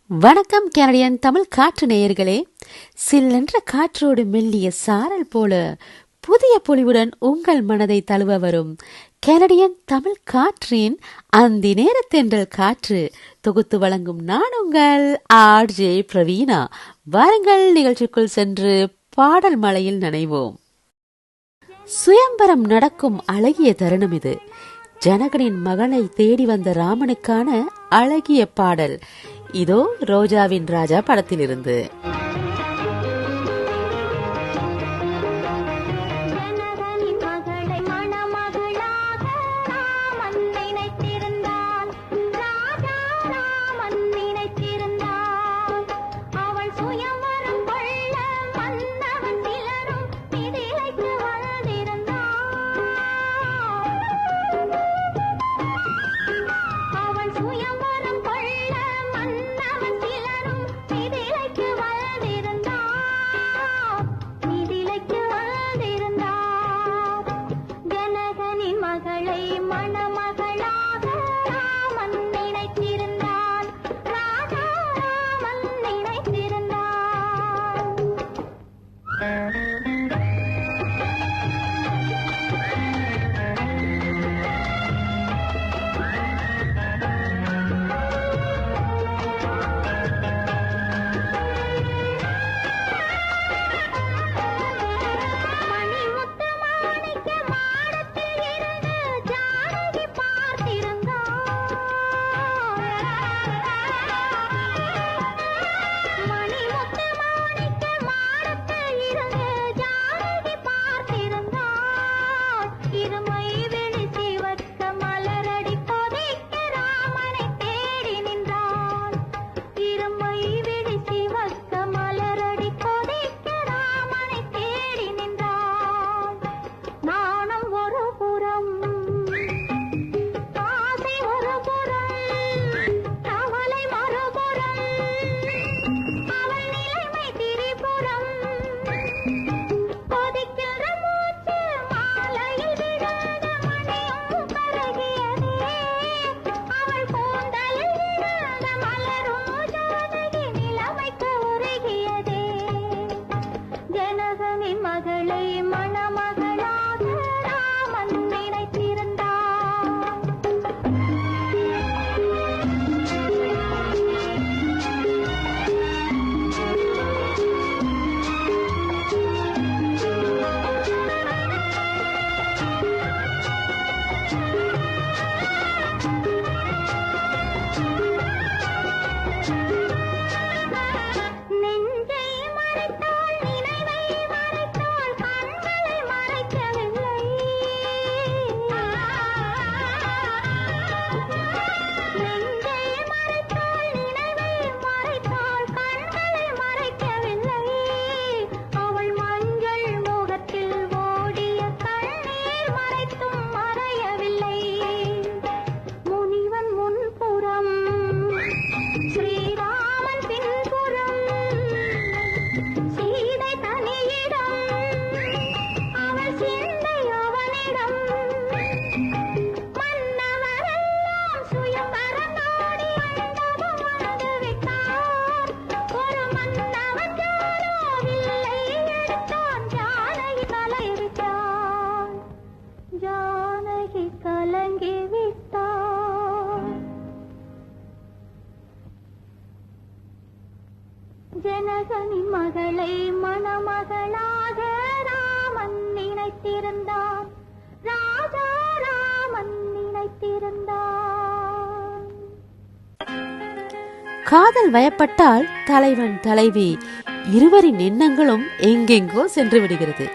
வணக்கம் கனடியன் தமிழ் காற்று நேயர்களே. சில்லென்ற காற்றோடு மெல்லிய சாரல் போல புதிய பொலிவுடன் உங்கள் மனதை தழுவ வரும் கனடியன் தமிழ் காற்றின் அந்த நேரத்தென்றல் காற்று தொகுத்து வழங்கும் நான் உங்கள் ஆர்ஜே பிரவீனா. வாருங்கள் நிகழ்ச்சிக்குள் சென்று பாடல் மலையில் நனைவோம். சுயம்பரம் நடக்கும் அழகிய தருணம் இது. ஜனகனின் மகளை தேடி வந்த ராமனுக்கான அழகிய பாடல் இதோ ரோஜாவின் ராஜா படத்திலிருந்து. ஜனகனின் மகளை மணமகளாக ராமன் நினைத்திருந்தான். ராஜா ராமன் நினைத்திருந்தான். காதல் வயப்பட்டால் தலைவன் தலைவி இருவரின் எண்ணங்களும் எங்கெங்கோ சென்று விடுகிறது.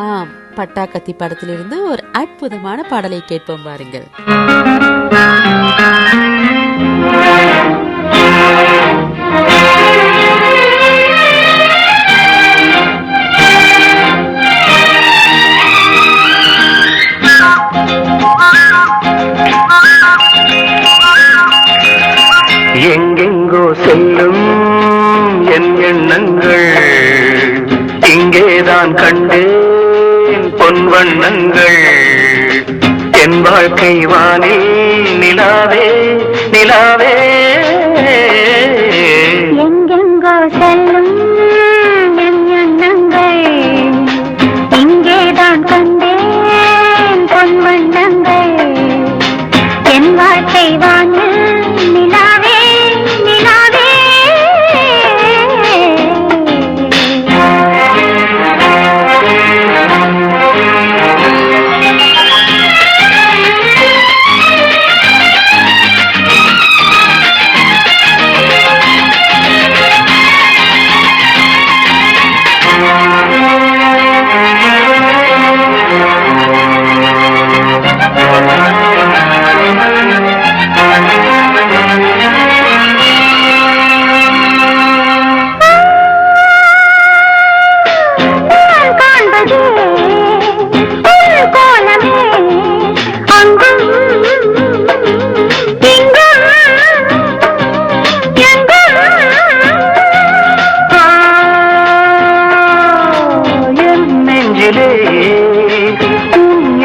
ஆம், பட்டாக்கத்தி படத்திலிருந்து ஒரு அற்புதமான பாடலை கேட்போம் பாருங்கள். எங்கெங்கோ செல்லும் என் எண்ணங்கள் இங்கேதான் கண்டேன் பொன் வண்ணங்கள். என் வாழ்க்கை வானில் நிலாவே நிலாவே செல்லும் என் எண்ணங்கள் இங்கேதான் கண்டேன் பொன் வண்ணங்கள் என் வாழ்க்கை வானில் நிலாவே நிலாவே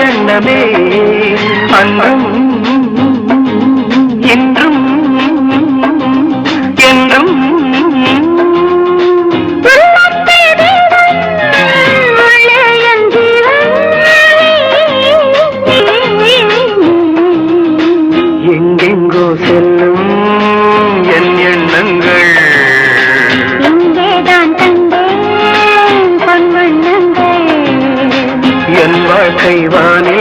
எண்ணமே அன்றும் என்றும் என்றும் எங்கெங்கோ செல்லும் என் எண்ணங்கள் இங்கேதான் கண்டேன் பொன் வண்ணங்கள் என் வாழ்க்கை வானே